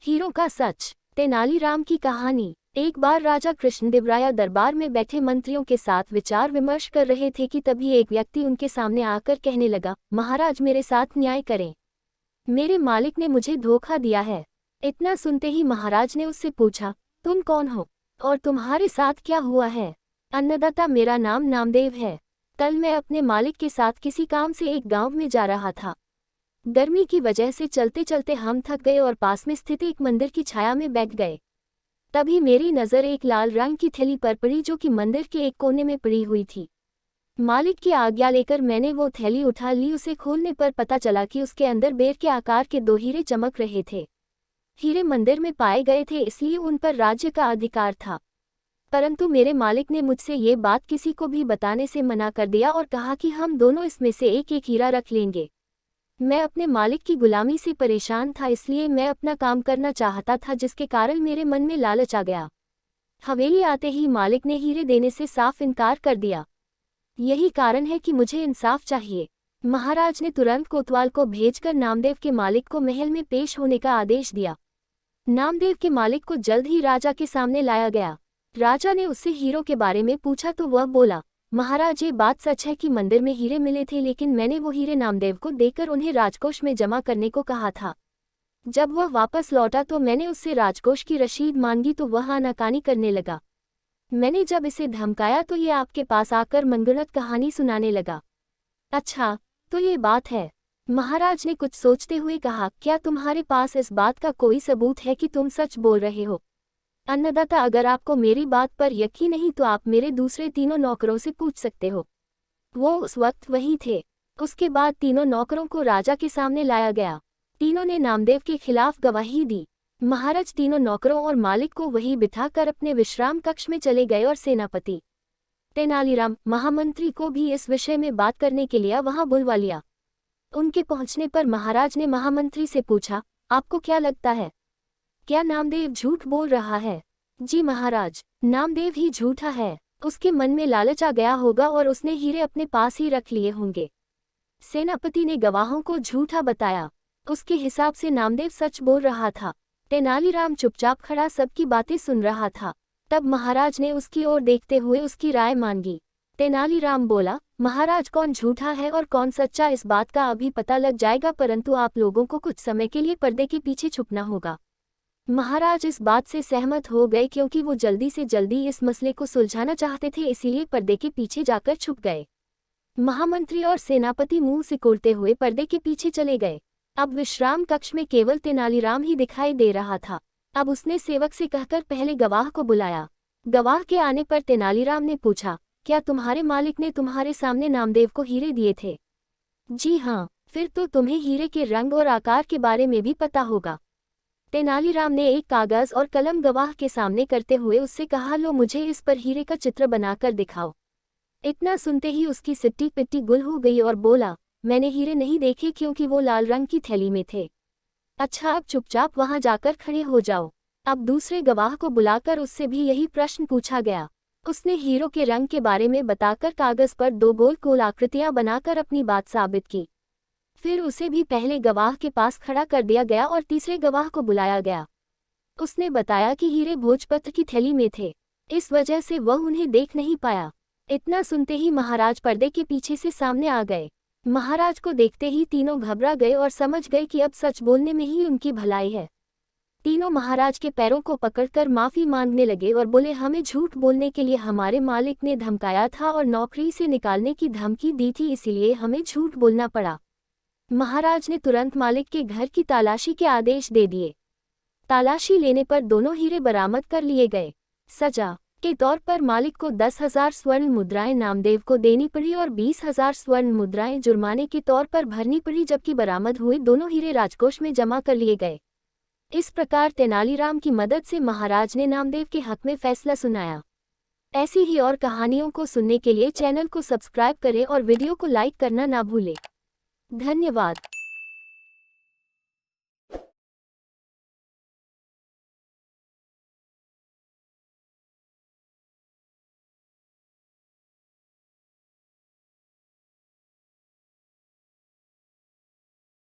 Hero का सच। तेनालीराम की कहानी। एक बार राजा कृष्णदेवराय दरबार में बैठे मंत्रियों के साथ विचार विमर्श कर रहे थे कि तभी एक व्यक्ति उनके सामने आकर कहने लगा, महाराज मेरे साथ न्याय करें। मेरे मालिक ने मुझे धोखा दिया है। इतना सुनते ही महाराज ने उससे पूछा, तुम कौन हो और तुम्हारे साथ क्या हुआ है? अन्नदाता, मेरा नाम नामदेव है। कल मैं अपने मालिक के साथ किसी काम से एक गांव में जा रहा था। गर्मी की वजह से चलते चलते हम थक गए और पास में स्थित एक मंदिर की छाया में बैठ गए। तभी मेरी नज़र एक लाल रंग की थैली पर पड़ी जो कि मंदिर के एक कोने में पड़ी हुई थी। मालिक की आज्ञा लेकर मैंने वो थैली उठा ली। उसे खोलने पर पता चला कि उसके अंदर बेर के आकार के 2 हीरे चमक रहे थे। हीरे मंदिर में पाए गए थे, इसलिए उन पर राज्य का अधिकार था। परंतु मेरे मालिक ने मुझसे ये बात किसी को भी बताने से मना कर दिया और कहा कि हम दोनों इसमें से एक एक हीरा रख लेंगे। मैं अपने मालिक की गुलामी से परेशान था, इसलिए मैं अपना काम करना चाहता था, जिसके कारण मेरे मन में लालच आ गया। हवेली आते ही मालिक ने हीरे देने से साफ इनकार कर दिया। यही कारण है कि मुझे इंसाफ चाहिए। महाराज ने तुरंत कोतवाल को भेजकर नामदेव के मालिक को महल में पेश होने का आदेश दिया। नामदेव के मालिक को जल्द ही राजा के सामने लाया गया। राजा ने उससे हीरों के बारे में पूछा तो वह बोला, महाराज ये बात सच है कि मंदिर में हीरे मिले थे, लेकिन मैंने वो हीरे नामदेव को देकर उन्हें राजकोष में जमा करने को कहा था। जब वह वापस लौटा तो मैंने उससे राजकोष की रसीद मांगी तो वह आनाकानी करने लगा। मैंने जब इसे धमकाया तो ये आपके पास आकर मनगढ़ंत कहानी सुनाने लगा। अच्छा, तो ये बात है। महाराज ने कुछ सोचते हुए कहा, क्या तुम्हारे पास इस बात का कोई सबूत है कि तुम सच बोल रहे हो? अन्नदाता, अगर आपको मेरी बात पर यकीन नहीं तो आप मेरे दूसरे 3 नौकरों से पूछ सकते हो। वो उस वक्त वहीं थे। उसके बाद 3 नौकरों को राजा के सामने लाया गया। तीनों ने नामदेव के खिलाफ गवाही दी। महाराज 3 नौकरों और मालिक को वहीं बिठाकर अपने विश्राम कक्ष में चले गए और सेनापति तेनालीराम महामंत्री को भी इस विषय में बात करने के लिए वहां बुलवा लिया। उनके पहुंचने पर महाराज ने महामंत्री से पूछा, आपको क्या लगता है, क्या नामदेव झूठ बोल रहा है? जी महाराज, नामदेव ही झूठा है। उसके मन में लालच आ गया होगा और उसने हीरे अपने पास ही रख लिए होंगे। सेनापति ने गवाहों को झूठा बताया। उसके हिसाब से नामदेव सच बोल रहा था। तेनालीराम चुपचाप खड़ा सबकी बातें सुन रहा था। तब महाराज ने उसकी ओर देखते हुए उसकी राय मांगी। तेनालीराम बोला, महाराज कौन झूठा है और कौन सच्चा इस बात का अभी पता लग जाएगा, परंतु आप लोगों को कुछ समय के लिए पर्दे के पीछे छुपना होगा। महाराज इस बात से सहमत हो गए क्योंकि वो जल्दी से जल्दी इस मसले को सुलझाना चाहते थे, इसीलिए पर्दे के पीछे जाकर छुप गए। महामंत्री और सेनापति मुंह सिकोड़ते हुए पर्दे के पीछे चले गए। अब विश्राम कक्ष में केवल तेनालीराम ही दिखाई दे रहा था। अब उसने सेवक से कहकर पहले गवाह को बुलाया। गवाह के आने पर तेनालीराम ने पूछा, क्या तुम्हारे मालिक ने तुम्हारे सामने नामदेव को हीरे दिए थे? जी हाँ। फिर तो तुम्हें हीरे के रंग और आकार के बारे में भी पता होगा। तेनालीराम ने एक कागज और कलम गवाह के सामने करते हुए उससे कहा, लो मुझे इस पर हीरे का चित्र बनाकर दिखाओ। इतना सुनते ही उसकी सिट्टी पिट्टी गुल हो गई और बोला, मैंने हीरे नहीं देखे क्योंकि वो लाल रंग की थैली में थे। अच्छा, अब चुपचाप वहां जाकर खड़े हो जाओ। अब दूसरे गवाह को बुलाकर उससे भी यही प्रश्न पूछा गया। उसने हीरो के रंग के बारे में बताकर कागज पर 2 गोल गोल आकृतियां बनाकर अपनी बात साबित की। फिर उसे भी पहले गवाह के पास खड़ा कर दिया गया और तीसरे गवाह को बुलाया गया। उसने बताया कि हीरे भोजपत्र की थैली में थे, इस वजह से वह उन्हें देख नहीं पाया। इतना सुनते ही महाराज पर्दे के पीछे से सामने आ गए। महाराज को देखते ही तीनों घबरा गए और समझ गए कि अब सच बोलने में ही उनकी भलाई है। तीनों महाराज के पैरों को पकड़कर माफी मांगने लगे और बोले, हमें झूठ बोलने के लिए हमारे मालिक ने धमकाया था और नौकरी से निकालने की धमकी दी थी, इसीलिए हमें झूठ बोलना पड़ा। महाराज ने तुरंत मालिक के घर की तलाशी के आदेश दे दिए। तलाशी लेने पर दोनों हीरे बरामद कर लिए गए। सजा के तौर पर मालिक को 10,000 स्वर्ण मुद्राएं नामदेव को देनी पड़ी और 20,000 स्वर्ण मुद्राएं जुर्माने के तौर पर भरनी पड़ी, जबकि बरामद हुए दोनों हीरे राजकोष में जमा कर लिए गए। इस प्रकार तेनालीराम की मदद से महाराज ने नामदेव के हक में फैसला सुनाया। ऐसी ही और कहानियों को सुनने के लिए चैनल को सब्सक्राइब करें और वीडियो को लाइक करना ना भूलें। धन्यवाद।